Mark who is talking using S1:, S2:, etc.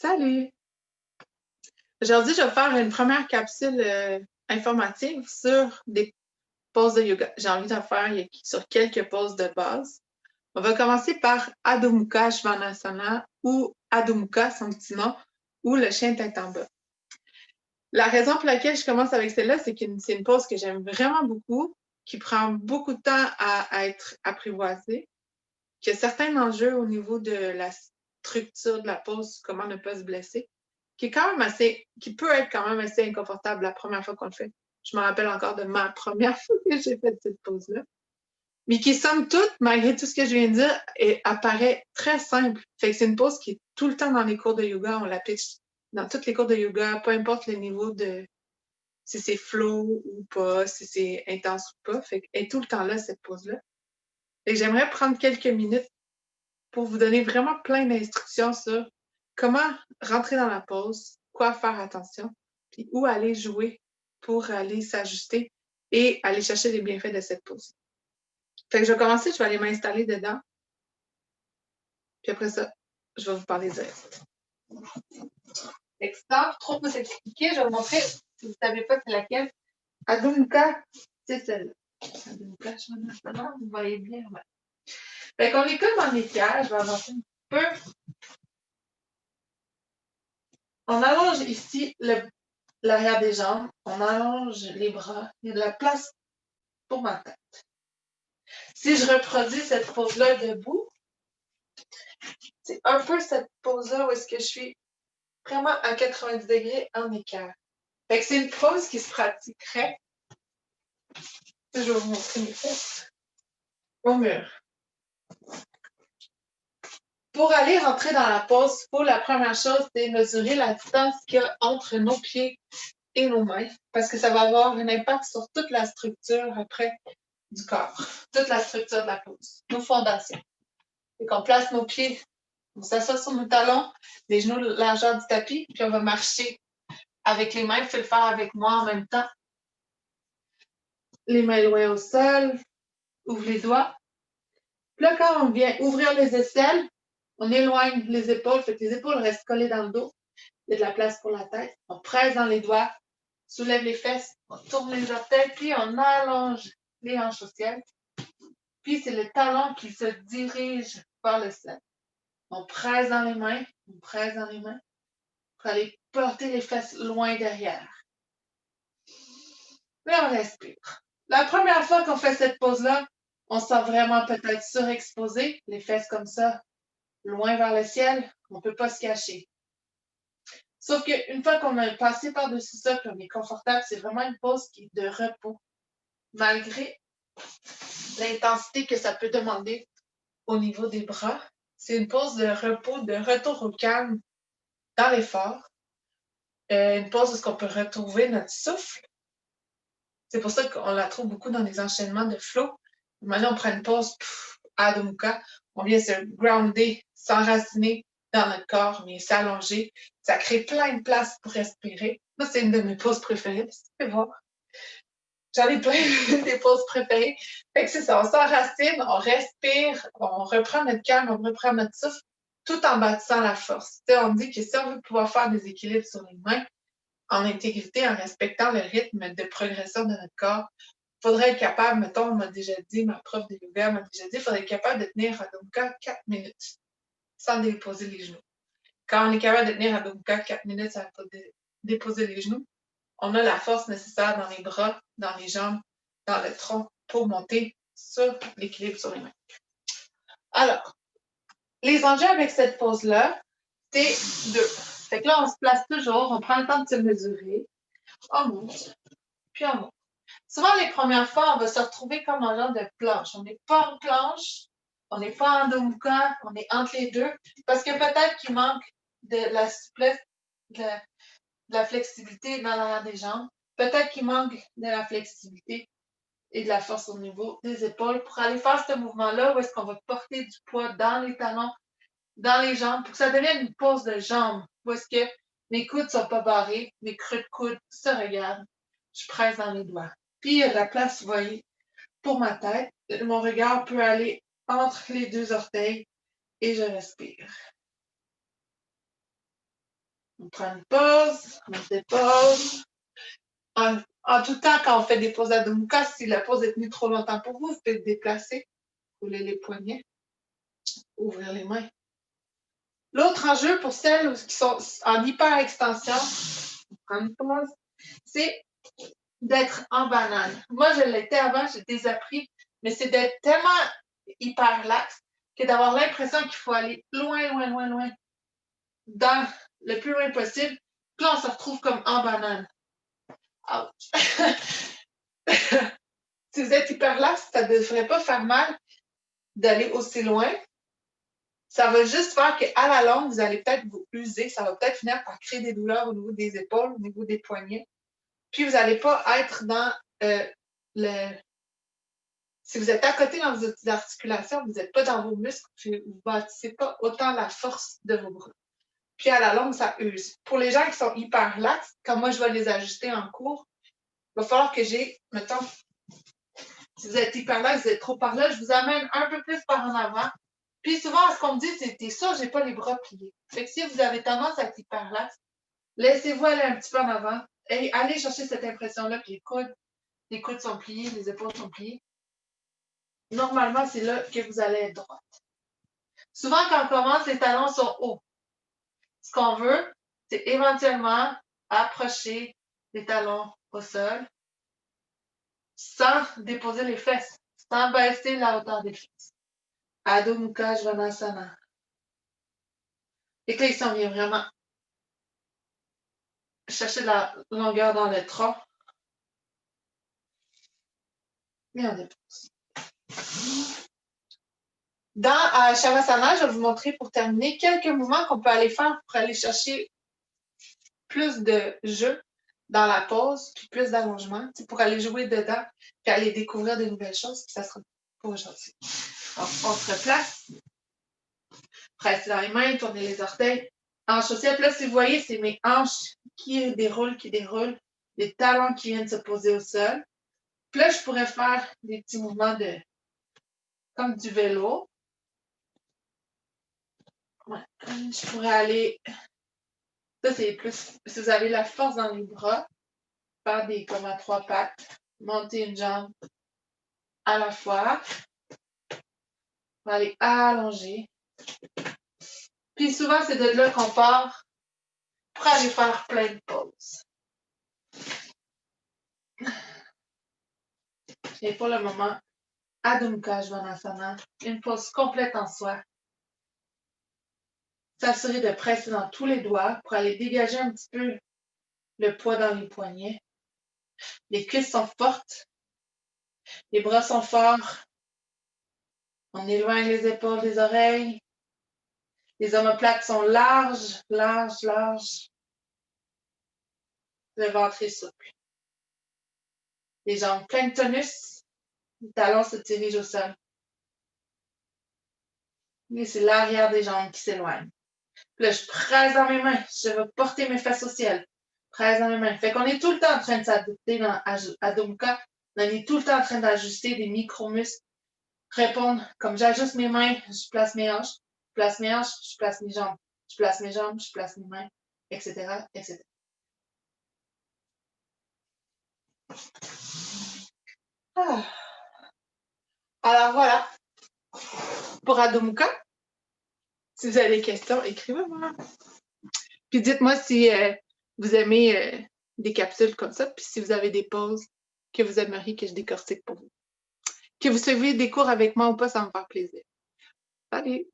S1: Salut! Aujourd'hui, je vais faire une première capsule informative sur des poses de yoga. J'ai envie de faire sur quelques poses de base. On va commencer par Adho Mukha Svanasana ou Adho Mukha, son petit nom, ou le chien tête en bas. La raison pour laquelle je commence avec celle-là, c'est que c'est une pose que j'aime vraiment beaucoup, qui prend beaucoup de temps à être apprivoisée, qui a certains enjeux au niveau de la structure de la pose, comment ne pas se blesser, qui peut être quand même assez inconfortable la première fois qu'on le fait. Je me rappelle encore de ma première fois que j'ai fait cette pose-là. Mais qui, somme toute, malgré tout ce que je viens de dire, apparaît très simple. Fait que c'est une pose qui est tout le temps dans les cours de yoga. On l'applique dans tous les cours de yoga, peu importe le niveau de si c'est flow ou pas, si c'est intense ou pas. Fait qu'elle est tout le temps là, cette pose-là. Et j'aimerais prendre quelques minutes pour vous donner vraiment plein d'instructions sur comment rentrer dans la pause, quoi faire attention, puis où aller jouer pour aller s'ajuster et aller chercher les bienfaits de cette pause. Fait que je vais commencer, je vais aller m'installer dedans, puis après ça, je vais vous parler du reste. Fait que sans trop vous expliquer, je vais vous montrer, si vous ne savez pas c'est laquelle, Adho Mukha, c'est celle-là. Adho Mukha, vous voyez bien. Ouais. Fait qu'on est comme en étiage, je vais avancer un peu. On allonge ici l'arrière des jambes, on allonge les bras, il y a de la place pour ma tête. Si je reproduis cette pose-là debout, c'est un peu cette pose-là où est-ce que je suis vraiment à 90 degrés en équerre. Fait que c'est une pose qui se pratiquerait. Je vais vous montrer mes fesses au mur. Pour aller rentrer dans la pose, la première chose, c'est mesurer la distance qu'il y a entre nos pieds et nos mains, parce que ça va avoir un impact sur toute la structure après du corps, toute la structure de la pose, nos fondations. Et qu'on place nos pieds, on s'assoit sur nos talons, les genoux largeur du tapis, puis on va marcher avec les mains. Fais le faire avec moi en même temps. Les mains loin au sol, ouvre les doigts. Puis là, quand on vient ouvrir les aisselles, on éloigne les épaules, fait que les épaules restent collées dans le dos. Il y a de la place pour la tête. On presse dans les doigts, soulève les fesses, on tourne les orteils, puis on allonge les hanches au ciel. Puis c'est le talon qui se dirige vers le ciel. On presse dans les mains, on presse dans les mains pour aller porter les fesses loin derrière. Puis on respire. La première fois qu'on fait cette pose-là, on sent vraiment peut-être surexposé, les fesses comme ça, loin vers le ciel, on ne peut pas se cacher. Sauf qu'une fois qu'on a passé par-dessus ça, qu'on est confortable, c'est vraiment une pose qui est de repos, malgré l'intensité que ça peut demander au niveau des bras. C'est une pose de repos, de retour au calme dans l'effort. Une pause où on peut retrouver notre souffle. C'est pour ça qu'on la trouve beaucoup dans les enchaînements de flow. Maintenant, on prend une pause, Adho Mukha, on vient se grounder, s'enraciner dans notre corps, mais s'allonger. Ça crée plein de place pour respirer. Moi, c'est une de mes pauses préférées. Tu peux voir. J'en ai plein des pauses préférées. Fait que c'est ça, on s'enracine, on respire, on reprend notre calme, on reprend notre souffle, tout en bâtissant la force. Tu sais, on dit que si on veut pouvoir faire des équilibres sur les mains, en intégrité, en respectant le rythme de progression de notre corps, il faudrait être capable, mettons, on m'a déjà dit, ma prof de yoga m'a déjà dit, il faudrait être capable de tenir Adho Mukha 4 minutes sans déposer les genoux. Quand on est capable de tenir Adho Mukha 4 minutes sans déposer les genoux, on a la force nécessaire dans les bras, dans les jambes, dans le tronc pour monter sur l'équilibre sur les mains. Alors, les enjeux avec cette pose-là, c'est deux. Fait que là, on se place toujours, on prend le temps de se mesurer, on monte, puis on monte. Souvent, les premières fois, on va se retrouver comme en genre de planche. On n'est pas en planche, on n'est pas en Adho Mukha, on est entre les deux, parce que peut-être qu'il manque de la souplesse, de la flexibilité dans l'arrière des jambes. Peut-être qu'il manque de la flexibilité et de la force au niveau des épaules pour aller faire ce mouvement-là où est-ce qu'on va porter du poids dans les talons, dans les jambes, pour que ça devienne une pose de jambes, où est-ce que mes coudes ne sont pas barrés, mes creux de coude se regardent, je presse dans les doigts. Puis il y a de la place, vous voyez, pour ma tête. Mon regard peut aller entre les deux orteils et je respire. On prend une pause, on se dépose. En tout temps, quand on fait des pauses Adho Mukha, si la pause est tenue trop longtemps pour vous, vous pouvez déplacer, rouler les poignets, ouvrir les mains. L'autre enjeu pour celles qui sont en hyper-extension, on prend une pause, c'est d'être en banane. Moi, je l'étais avant, j'ai désappris, mais c'est d'être tellement hyper laxe que d'avoir l'impression qu'il faut aller loin, loin, loin, loin, dans le plus loin possible. Puis là, on se retrouve comme en banane. Ouch! Si vous êtes hyper laxe, ça ne devrait pas faire mal d'aller aussi loin. Ça va juste faire qu'à la longue, vous allez peut-être vous user. Ça va peut-être finir par créer des douleurs au niveau des épaules, au niveau des poignets. Puis vous n'allez pas être dans le... Si vous êtes à côté dans vos articulations, vous n'êtes pas dans vos muscles, puis vous ne bâtissez pas autant la force de vos bras. Puis à la longue, ça use. Pour les gens qui sont hyper laxes, quand moi je vais les ajuster en cours, il va falloir que j'ai, mettons, si vous êtes hyper laxe, vous êtes trop par là, je vous amène un peu plus par en avant. Puis souvent, ce qu'on me dit, c'est t'es sûr, j'ai pas les bras pliés. Fait que si vous avez tendance à être hyper laxe, laissez-vous aller un petit peu en avant et allez chercher cette impression-là que les coudes sont pliés, les épaules sont pliées. Normalement, c'est là que vous allez être droite. Souvent, quand on commence, les talons sont hauts. Ce qu'on veut, c'est éventuellement approcher les talons au sol sans déposer les fesses, sans baisser la hauteur des fesses. Adho Mukha Svanasana. Et que là, il s'en vient vraiment chercher de la longueur dans le tronc. Et on dépose. Dans Shavasana, je vais vous montrer pour terminer quelques mouvements qu'on peut aller faire pour aller chercher plus de jeu dans la pause, puis plus d'allongement, pour aller jouer dedans, puis aller découvrir de nouvelles choses, puis ça sera pour aujourd'hui. Donc, on se replace. Pressez dans les mains, tournez les orteils. Hanches au ciel. Puis là, si vous voyez, c'est mes hanches qui déroulent, les talons qui viennent se poser au sol. Puis là, je pourrais faire des petits mouvements comme du vélo. Ouais. Je pourrais aller. Ça, c'est plus. Si vous avez la force dans les bras, faire des comme à 3 pattes, monter une jambe à la fois. On va aller allonger. Puis souvent, c'est de là qu'on part pour aller faire plein de pauses. Et pour le moment, Adho Mukha Svanasana, une pause complète en soi. S'assurer de presser dans tous les doigts pour aller dégager un petit peu le poids dans les poignets. Les cuisses sont fortes. Les bras sont forts. On éloigne les épaules des oreilles. Les omoplates sont larges, larges, larges. Le ventre est souple. Les jambes pleines de tonus. Les talons se dirigent au sol. Et c'est l'arrière des jambes qui s'éloigne. Là, je presse dans mes mains. Je vais porter mes fesses au ciel. Presse dans mes mains. Fait qu'on est tout le temps en train de s'adapter dans Adho Mukha. On est tout le temps en train d'ajuster des micro-muscles. Répondre comme j'ajuste mes mains, je place mes hanches. Je place mes hanches, je place mes jambes. Je place mes jambes, je place mes mains, etc., etc. Ah. Alors voilà. Pour Adho Mukha, si vous avez des questions, écrivez-moi. Puis dites-moi si vous aimez des capsules comme ça, puis si vous avez des pauses que vous aimeriez que je décortique pour vous. Que vous suiviez des cours avec moi ou pas, ça va me faire plaisir. Salut!